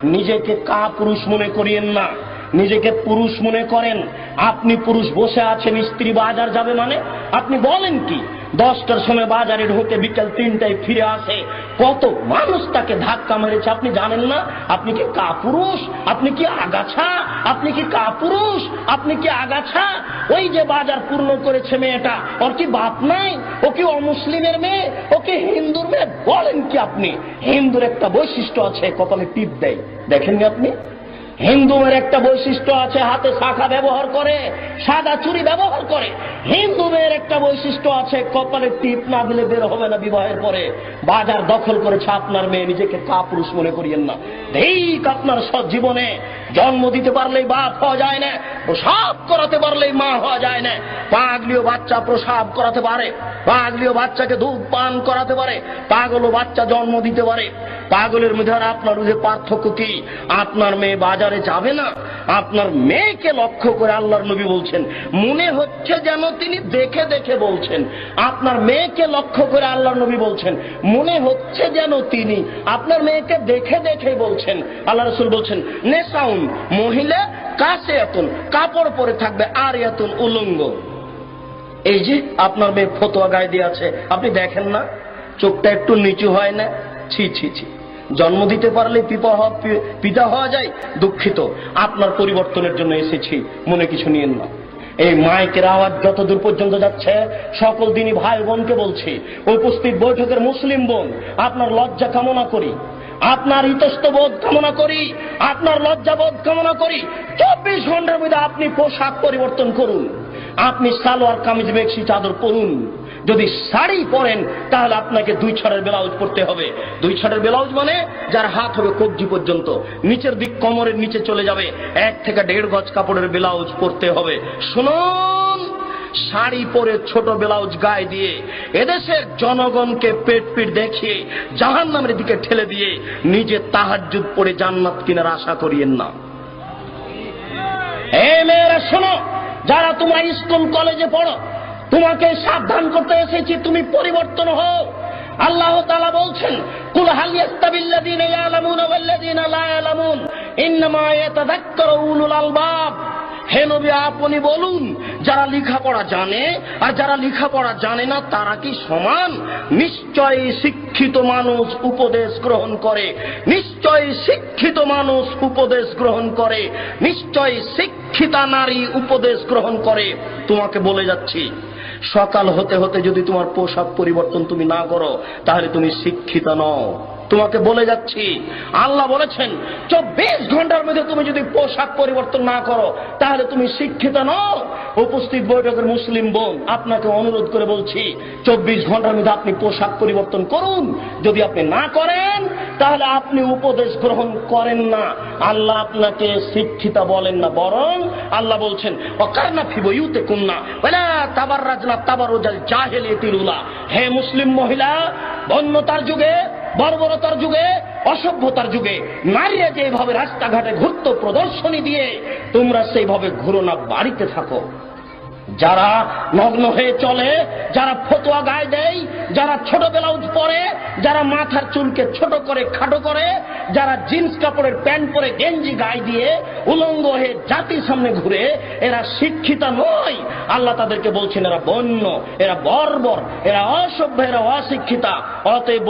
নিজেকে কাপুরুষ মনে করিয়েন না, নিজেকে পুরুষ মনে করেন। আপনি পুরুষ, বসে আছেন, স্ত্রী বাজার যাবে মানে আপনি বলেন কি? 10টার সময় বাজারে ঢোকে, বিকেল 3টায় ফিরে আসে, কত মানুষ তাকে ধাক্কা মেরেছে আপনি জানেন না? আপনি কি কাপুরুষ? আপনি কি আগাছা? আপনি কি কাপুরুষ? আপনি কি আগাছা? ওই যে বাজার পূর্ণ করেছে মেয়েটা, ওর কি বাপ নাই? ও কি অমুসলিমের মেয়ে? ও কি হিন্দুর মেয়ে? বলেন কি আপনি? হিন্দুর একটা বৈশিষ্ট্য আছে, কপালে টিপ দেয়, দেখেননি আপনি? হিন্দুদের একটা বৈশিষ্ট্য আছে, হাতে শাখা ব্যবহার করে, সাদা চুড়ি ব্যবহার করে। হিন্দু মেয়ের একটা বৈশিষ্ট্য আছে, কপালে টিপ না দিলে বের হবে না বিবাহের পরে। বাজার দখল করেছে আপনার মেয়ে, নিজেকে কাপুরুষ মনে করিয়েন না। ঠিক আপনার সব জীবনে জন্ম দিতে পারলেই বাপ হওয়া যায় না, প্রসাব করাতে পারলেই মা হওয়া যায় না। পাগলীয় বাচ্চা প্রসাব করাতে পারে, পাগলীয় বাচ্চাকে দুধ পান করাতে পারে, পাগল বাচ্চা জন্ম দিতে পারে। পাগলের মধ্যে আর আপনার মধ্যে পার্থক্য কি? আপনার মেয়ে বাজারে যাবে না। আপনার মেয়েকে লক্ষ্য করে আল্লাহর নবী বলছেন, মনে হচ্ছে যেন তিনি দেখে দেখে বলছেন। আপনার মেয়েকে লক্ষ্য করে আল্লাহর নবী বলছেন, মনে হচ্ছে যেন তিনি আপনার মেয়েকে দেখে দেখে বলছেন। আল্লাহ রাসূল বলছেন, নেসাউন, মহিলা কাছে এতন, কাপড় পরে থাকবে, আর এতন উলঙ্গ। এই যে আপনার মেয়ে ফতোয়া গায়ে দিয়ে আছে, আপনি দেখেন না? চোখটা একটু নিচু হয় না? ছি ছি ছি, জন্ম দিতে পারলে পিতা হওয়া যায়। দুঃখিত, আপনার পরিবর্তনের জন্য এসেছি, মনে কিছু নিয়েন না। এই মাইকের আওয়াজ যতদূর পর্যন্ত যাচ্ছে, সকল দিনই ভাই বোনকে বলছি, উপস্থিত বৈঠকের মুসলিম বোন, আপনার লজ্জা কামনা করি, আপনার ইতস্তবোধ কামনা করি, আপনার লজ্জাবোধ কামনা করি। 24 ঘন্টার মধ্যে আপনি পোশাক পরিবর্তন করুন। আপনি সালোয়ার কামিজ মেক্সি চাদর পরুন। যদি শাড়ি পরেন তাহলে আপনাকে 2 ছড়ের ব্লাউজ পরতে হবে। 2 ছড়ের ব্লাউজ মানে যার হাত হবে কবজি পর্যন্ত, নিচের দিক কোমরের নিচে চলে যাবে, 1 থেকে 1.5 গজ কাপড়ের ব্লাউজ পরতে হবে। শুনুন, শাড়ি পরে ছোট ব্লাউজ গায়ে দিয়ে এদেশের জনগণকে পেট পিট দেখিয়ে জাহান্নামের দিকে ঠেলে দিয়ে নিজে তাহাজ্জুদ পড়ে জান্নাত কেনার আশা করিয়েন না। এই মেয়েরা শোনো, যারা তোমরা স্কুল কলেজে পড়ো, তোমাকে সাবধান করতে এসেছি, তুমি পরিবর্তন হও। আল্লাহ তাআলা বলছেন, কুল হাল ইয়াস্তাবিল্লাযীনা ইয়ালামুনা ওয়াল্লাযীনা লা ইয়ালামুন ইন্নামা ইয়াতাযাক্কারু উলুল আলবাব। হে নবী, আপনি বলুন, যারা লেখাপড়া জানে আর যারা লেখাপড়া জানে না তারা কি সমান? নিশ্চয়ই শিক্ষিত মানুষ উপদেশ গ্রহণ করে, নিশ্চয়ই শিক্ষিত মানুষ উপদেশ গ্রহণ করে, নিশ্চয়ই শিক্ষিতা নারী উপদেশ গ্রহণ করে। তোমাকে বলে যাচ্ছি, সকাল হতে হতে যদি তোমার পোশাক পরিবর্তন তুমি না করো তাহলে তুমি শিক্ষিতা নও। তোমাকে বলে যাচ্ছি, আল্লাহ বলেছেন 24 ঘন্টার মধ্যে তুমি যদি পোশাক পরিবর্তন না করো তাহলে তুমি শিক্ষিতা নও। উপস্থিত বৈঠকের মুসলিম বোন, আপনাকে অনুরোধ করে বলছি, 24 ঘন্টার মধ্যে আপনি পোশাক পরিবর্তন করুন। যদি আপনি না করেন তাহলে আপনি উপদেশ গ্রহণ করেন না। আল্লাহ আপনাকে শিক্ষিতা বলেন না, বরং আল্লাহ বলছেন, ওয়াকারনা ফি বুয়ুতিকুন্না ওয়ালা তাবাররাজনা তাবারুজাল জাহিলিয়াতিল উলা। হে মুসলিম মহিলা, বন্যতার যুগে, বর্বরতার যুগে, অসভ্যতার যুগে নারীরা যেভাবে রাস্তাঘাটে ঘুরত প্রদর্শনী দিয়ে, তোমরা সেইভাবে ঘুরো না, বাড়িতে থাকো। যারা নগ্ন হয়ে চলে, যারা ফতোয়া গায়ে দেয়, যারা ছোট ব্লাউজ পরে, যারা মাথার চুলকে ছোট করে খাটো করে, যারা জিন্স কাপড়ের প্যান্ট পরে গেঞ্জি গায়ে দিয়ে উলঙ্গ হয়ে জাতির সামনে ঘুরে, এরা শিক্ষিতা নয়। আল্লাহ তাদেরকে বলছেন, এরা বন্য, এরা বর্বর, এরা অসভ্য, এরা অশিক্ষিতা। অতএব